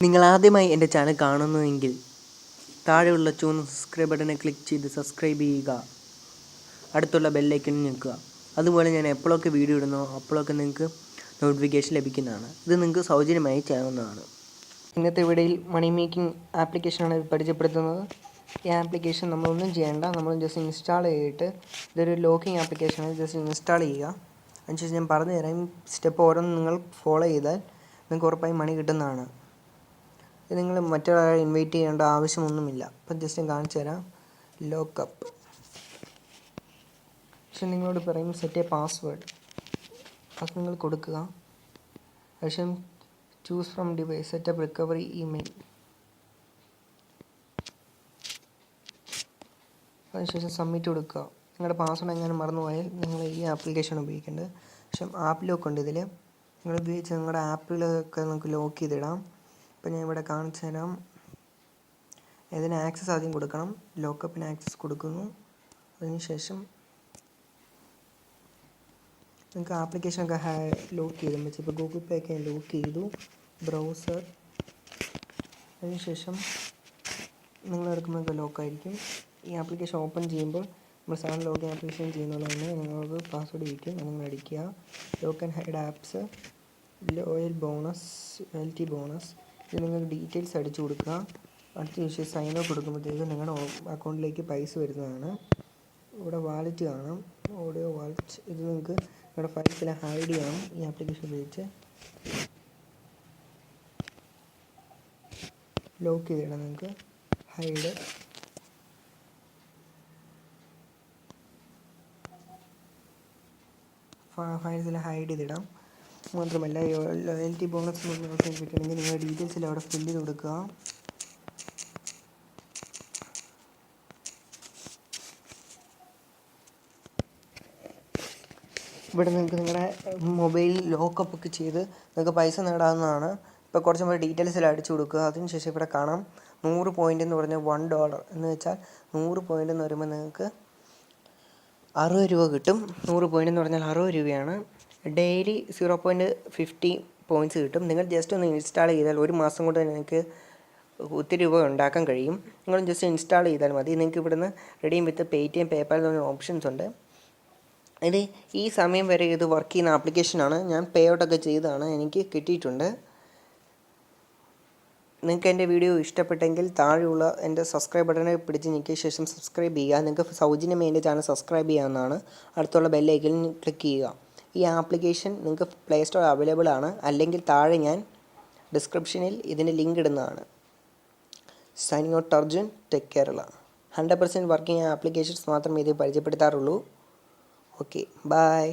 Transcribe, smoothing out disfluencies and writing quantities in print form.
നിങ്ങൾ ആദ്യമായി എൻ്റെ ചാനൽ കാണുന്നുവെങ്കിൽ താഴെയുള്ള ചുവന്ന സബ്സ്ക്രൈബ് ബട്ടനെ ക്ലിക്ക് ചെയ്ത് സബ്സ്ക്രൈബ് ചെയ്യുക. അടുത്തുള്ള ബെല്ലൈക്കൺ ഞെക്കുക. അതുപോലെ ഞാൻ എപ്പോഴൊക്കെ വീഡിയോ ഇടുന്നോ അപ്പോഴൊക്കെ നിങ്ങൾക്ക് നോട്ടിഫിക്കേഷൻ ലഭിക്കുന്നതാണ്. ഇത് നിങ്ങൾക്ക് സൗജന്യമായി ചെയ്യാവുന്നതാണ്. ഇന്നത്തെ വീഡിയോയിൽ മണി മേക്കിംഗ് ആപ്ലിക്കേഷനാണ് പരിചയപ്പെടുത്തുന്നത്. ഈ ആപ്ലിക്കേഷൻ നമ്മളൊന്നും ചെയ്യേണ്ട, നമ്മൾ ജസ്റ്റ് ഇൻസ്റ്റാൾ ചെയ്തിട്ട്, ഇതൊരു ലോക്കിംഗ് ആപ്ലിക്കേഷനാണ്, ജസ്റ്റ് ഇൻസ്റ്റാൾ ചെയ്യുക. അതിനുശേഷം ഞാൻ പറഞ്ഞു തരാം. സ്റ്റെപ്പ് ഓരോന്നും നിങ്ങൾ ഫോളോ ചെയ്താൽ നിങ്ങൾക്ക് ഉറപ്പായി മണി കിട്ടുന്നതാണ്. ഇത് നിങ്ങൾ മറ്റൊരാളെ ഇൻവൈറ്റ് ചെയ്യേണ്ട ആവശ്യമൊന്നുമില്ല. അപ്പം ജസ്റ്റ് ഞാൻ കാണിച്ചു തരാം. ലോക്കപ്പ്. പക്ഷെ നിങ്ങളോട് പറയും സെറ്റ് എ പാസ്വേഡ്. അത് നിങ്ങൾ കൊടുക്കുക. ശേഷം choose from device, setup recovery email. അതിനുശേഷം സബ്മിറ്റ് കൊടുക്കുക. നിങ്ങളുടെ പാസ്വേഡ് എങ്ങനെ മറന്നുപോയാൽ നിങ്ങൾ ഈ ആപ്ലിക്കേഷൻ ഉപയോഗിക്കേണ്ടത്. പക്ഷേ ആപ്പ് ലോക്ക് ഉണ്ട് ഇതിൽ. നിങ്ങൾ ഉപയോഗിച്ച് നിങ്ങളുടെ ആപ്പിലൊക്കെ നിങ്ങൾക്ക് ലോക്ക് ചെയ്തിടാം. ഇപ്പം ഞാൻ ഇവിടെ കാണിച്ചു തരാം. ഇതിന് ആക്സസ് ആദ്യം കൊടുക്കണം. ലോക്കപ്പിന് ആക്സസ് കൊടുക്കുന്നു. അതിനുശേഷം നിങ്ങൾക്ക് ആപ്ലിക്കേഷനൊക്കെ ലോക്ക് ചെയ്താൽ വെച്ചാൽ ഇപ്പോൾ ഗൂഗിൾ പേ ഒക്കെ ലോക്ക് ചെയ്തു. ബ്രൗസർ. അതിനുശേഷം നിങ്ങൾ എടുക്കുമ്പോൾ ലോക്കായിരിക്കും. ഈ ആപ്ലിക്കേഷൻ ഓപ്പൺ ചെയ്യുമ്പോൾ നമ്മൾ സാധാരണ ലോഗിൻ ആപ്ലിക്കേഷൻ ചെയ്യുന്ന പോലെ തന്നെ നിങ്ങൾക്ക് പാസ്വേഡ് ഇരിക്കും. അത് നിങ്ങൾ അടിക്കുക. Lock and hide apps, loyalty bonus. ഇത് നിങ്ങൾ ഡീറ്റെയിൽസ് അടിച്ചു കൊടുക്കുക. അടുത്ത ശേഷം സൈൻ ഓഫ് കൊടുക്കുമ്പോഴത്തേക്ക് നിങ്ങളുടെ അക്കൗണ്ടിലേക്ക് പൈസ വരുന്നതാണ്. ഇവിടെ വാലറ്റ് കാണാം, ഓഡിയോ വാലറ്റ്. ഇത് നിങ്ങൾക്ക് നിങ്ങളുടെ ഫയൽസിലെ ഹൈഡ് ചെയ്യണം ഈ ആപ്ലിക്കേഷൻ ഉപയോഗിച്ച്. ലോക്ക് ചെയ്തിടാം നിങ്ങൾക്ക്. ഹൈഡ്. ഫയൽസിൽ ഹൈഡ് ചെയ്തിടാം. മാത്രമല്ല ലോയൽറ്റി ബോണസ് കിട്ടണമെങ്കിൽ നിങ്ങളുടെ ഡീറ്റെയിൽസിൽ അവിടെ ഫില്ല് ചെയ്ത് കൊടുക്കുക. ഇവിടെ നിങ്ങൾക്ക് നിങ്ങളുടെ മൊബൈൽ ലോക്കപ്പ് ഒക്കെ ചെയ്ത് നിങ്ങൾക്ക് പൈസ നേടാവുന്നതാണ്. ഇപ്പോൾ കുറച്ചും കൂടി ഡീറ്റെയിൽസിൽ അടിച്ചു കൊടുക്കുക. അതിനുശേഷം ഇവിടെ കാണാം 100 പോയിൻ്റ് എന്ന് പറഞ്ഞാൽ $1 എന്ന് വെച്ചാൽ 100 പോയിൻ്റ് എന്ന് പറയുമ്പോൾ നിങ്ങൾക്ക് 60 രൂപ കിട്ടും. 100 പോയിൻ്റ് എന്ന് പറഞ്ഞാൽ 60 രൂപയാണ്. ഡെയിലി 0.50 പോയിൻറ്റ്സ് കിട്ടും. നിങ്ങൾ ജസ്റ്റ് ഒന്ന് ഇൻസ്റ്റാൾ ചെയ്താൽ 1 മാസം കൊണ്ട് നിങ്ങൾക്ക് ഒത്തിരി രൂപ ഉണ്ടാക്കാൻ കഴിയും. നിങ്ങൾ ജസ്റ്റ് ഇൻസ്റ്റാൾ ചെയ്താൽ മതി. നിങ്ങൾക്ക് ഇവിടുന്ന് റെഡീം വിത്ത് പേടിഎം, പേപ്പാൽ എന്ന് പറഞ്ഞ ഓപ്ഷൻസ് ഉണ്ട്. ഇത് ഈ സമയം വരെ ഇത് വർക്ക് ചെയ്യുന്ന ആപ്ലിക്കേഷനാണ്. ഞാൻ പേ ഔട്ടൊക്കെ ചെയ്തതാണ്, എനിക്ക് കിട്ടിയിട്ടുണ്ട്. നിങ്ങൾക്ക് എൻ്റെ വീഡിയോ ഇഷ്ടപ്പെട്ടെങ്കിൽ താഴെയുള്ള എൻ്റെ സബ്സ്ക്രൈബ് ബട്ടനെ പിടിച്ച് ഞെക്കിയ ശേഷം സബ്സ്ക്രൈബ് ചെയ്യുക. നിങ്ങൾക്ക് സൗജന്യമായി എൻ്റെ ചാനൽ സബ്സ്ക്രൈബ് ചെയ്യാവുന്നതാണ്. അടുത്തുള്ള ബെല്ലൈക്കനിൽ ക്ലിക്ക് ചെയ്യുക. ഈ ആപ്ലിക്കേഷൻ നിങ്ങൾക്ക് പ്ലേ സ്റ്റോർ അവൈലബിൾ ആണ്. അല്ലെങ്കിൽ താഴെ ഞാൻ ഡിസ്ക്രിപ്ഷനിൽ ഇതിൻ്റെ ലിങ്ക് ഇടുന്നതാണ്. Signing out Arjun, tech Kerala. 100% working applications മാത്രമേ ഇത് പരിചയപ്പെടുത്താറുള്ളൂ. Okay, bye.